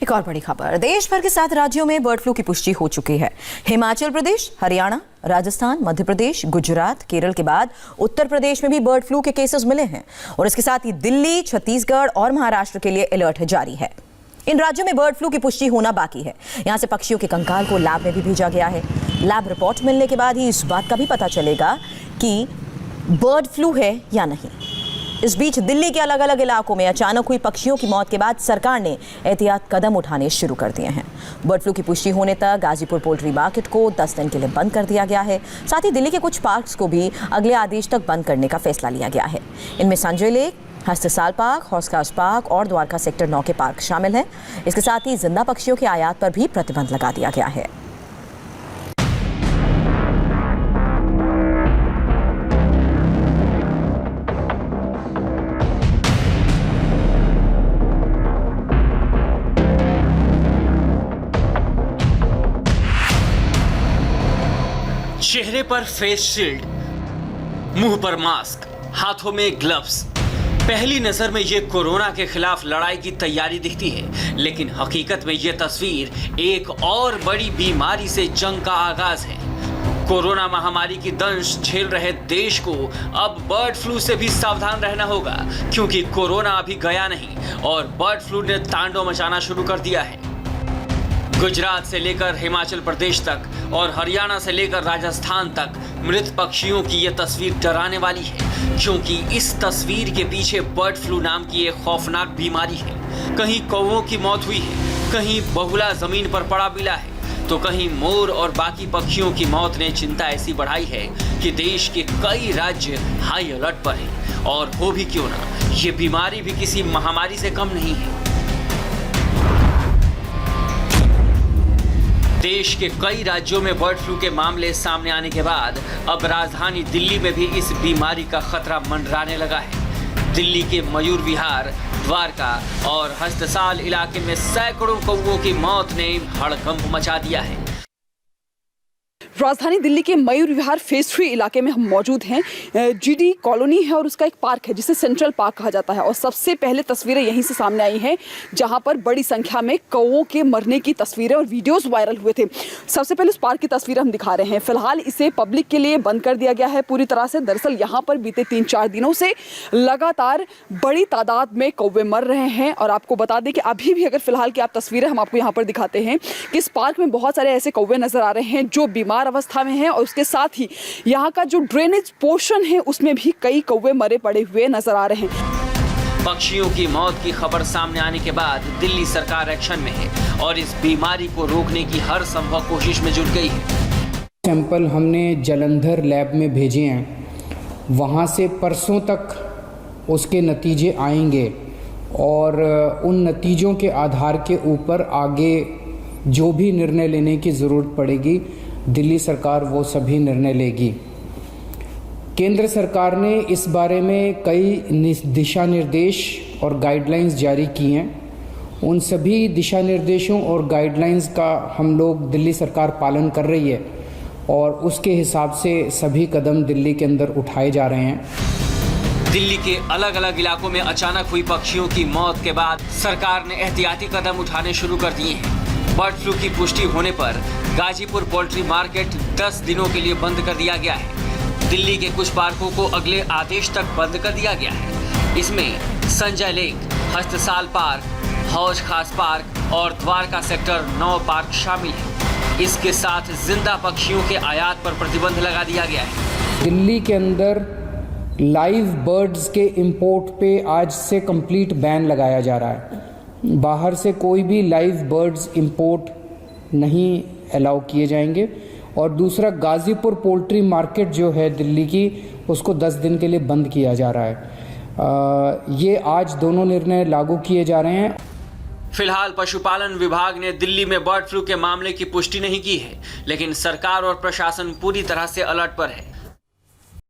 एक और बड़ी खबर, देश भर के 7 राज्यों में बर्ड फ्लू की पुष्टि हो चुकी है। हिमाचल प्रदेश, हरियाणा, राजस्थान, मध्य प्रदेश, गुजरात, केरल के बाद उत्तर प्रदेश में भी बर्ड फ्लू के केसेस मिले हैं और इसके साथ ही दिल्ली, छत्तीसगढ़ और महाराष्ट्र के लिए अलर्ट जारी है। इन राज्यों में बर्ड फ्लू की पुष्टि होना बाकी है। यहाँ से पक्षियों के कंकाल को लैब में भी भेजा गया है। लैब रिपोर्ट मिलने के बाद ही इस बात का भी पता चलेगा कि बर्ड फ्लू है या नहीं। इस बीच दिल्ली के अलग अलग इलाकों में अचानक हुई पक्षियों की मौत के बाद सरकार ने एहतियात कदम उठाने शुरू कर दिए हैं। बर्ड फ्लू की पुष्टि होने तक गाजीपुर पोल्ट्री मार्केट को 10 दिन के लिए बंद कर दिया गया है। साथ ही दिल्ली के कुछ पार्क्स को भी अगले आदेश तक बंद करने का फैसला लिया गया है। इनमें संजय लेक, हस्तसाल पार्क, हॉर्सकार्स पार्क और द्वारका सेक्टर 9 के पार्क शामिल हैं। इसके साथ ही जिंदा पक्षियों के आयात पर भी प्रतिबंध लगा दिया गया है। चेहरे पर फेस शील्ड, मुंह पर मास्क, हाथों में ग्लव्स। पहली नजर में ये कोरोना के खिलाफ लड़ाई की तैयारी दिखती है, लेकिन हकीकत में ये तस्वीर एक और बड़ी बीमारी से जंग का आगाज है। कोरोना महामारी की दंश झेल रहे देश को अब बर्ड फ्लू से भी सावधान रहना होगा, क्योंकि कोरोना अभी गया नहीं और बर्ड फ्लू ने तांडव मचाना शुरू कर दिया है। गुजरात से लेकर हिमाचल प्रदेश तक और हरियाणा से लेकर राजस्थान तक मृत पक्षियों की यह तस्वीर डराने वाली है, क्योंकि इस तस्वीर के पीछे बर्ड फ्लू नाम की एक खौफनाक बीमारी है। कहीं कौवों की मौत हुई है, कहीं बगुला जमीन पर पड़ा मिला है, तो कहीं मोर और बाकी पक्षियों की मौत ने चिंता ऐसी बढ़ाई है कि देश के कई राज्य हाई अलर्ट पर हैं। और हो भी क्यों ना, ये बीमारी भी किसी महामारी से कम नहीं है। देश के कई राज्यों में बर्ड फ्लू के मामले सामने आने के बाद अब राजधानी दिल्ली में भी इस बीमारी का खतरा मंडराने लगा है। दिल्ली के मयूर विहार, द्वारका और हस्तसाल इलाके में सैकड़ों कौवों की मौत ने हड़कंप मचा दिया है। राजधानी दिल्ली के मयूर विहार फेज 3 इलाके में हम मौजूद हैं। जीडी कॉलोनी है और उसका एक पार्क है जिसे सेंट्रल पार्क कहा जाता है। और सबसे पहले तस्वीरें यहीं से सामने आई हैं, जहां पर बड़ी संख्या में कौवों के मरने की तस्वीरें और वीडियोस वायरल हुए थे। सबसे पहले उस पार्क की तस्वीरें हम दिखा रहे हैं। फिलहाल इसे पब्लिक के लिए बंद कर दिया गया है पूरी तरह से। दरअसल यहाँ पर बीते 3-4 दिनों से लगातार बड़ी तादाद में कौवे मर रहे हैं। और आपको बता दें कि अभी भी अगर फिलहाल की आप तस्वीरें हम आपको यहाँ पर दिखाते हैं कि इस पार्क में बहुत सारे ऐसे कौवे नजर आ रहे हैं जो बीमार अवस्था में है। और उसके साथ ही यहाँ का जो ड्रेनेज पोर्शन है उसमें भी कई कौवे मरे पड़े हुए नजर आ रहे हैं। पक्षियों की मौत की खबर सामने आने के बाद दिल्ली सरकार एक्शन में है और इस बीमारी को रोकने की हर संभव कोशिश में जुट गई है। सैंपल हमने जालंधर लैब में भेजे हैं, वहाँ से परसों तक उसके नतीजे आएंगे और उन नतीजों के आधार के ऊपर आगे जो भी निर्णय लेने की ज़रूरत पड़ेगी दिल्ली सरकार वो सभी निर्णय लेगी। केंद्र सरकार ने इस बारे में कई दिशा निर्देश और गाइडलाइंस जारी की हैं। उन सभी दिशा निर्देशों और गाइडलाइंस का हम लोग दिल्ली सरकार पालन कर रही है और उसके हिसाब से सभी कदम दिल्ली के अंदर उठाए जा रहे हैं। दिल्ली के अलग अलग इलाकों में अचानक हुई पक्षियों की मौत के बाद सरकार ने एहतियाती कदम उठाने शुरू कर दिए हैं। बर्ड फ्लू की पुष्टि होने पर गाजीपुर पोल्ट्री मार्केट 10 दिनों के लिए बंद कर दिया गया है। दिल्ली के कुछ पार्कों को अगले आदेश तक बंद कर दिया गया है। इसमें संजय लेक, हस्तसाल पार्क, हौज खास पार्क और द्वारका सेक्टर 9 पार्क शामिल है। इसके साथ जिंदा पक्षियों के आयात पर प्रतिबंध लगा दिया गया है। दिल्ली के अंदर लाइव बर्ड्स के इंपोर्ट पे आज से कंप्लीट बैन लगाया जा रहा है। बाहर से कोई भी लाइव बर्ड्स इंपोर्ट नहीं अलाउ किए जाएंगे। और दूसरा, गाजीपुर पोल्ट्री मार्केट जो है दिल्ली की, उसको 10 दिन के लिए बंद किया जा रहा है। ये आज दोनों निर्णय लागू किए जा रहे हैं। फिलहाल पशुपालन विभाग ने दिल्ली में बर्ड फ्लू के मामले की पुष्टि नहीं की है, लेकिन सरकार और प्रशासन पूरी तरह से अलर्ट पर है।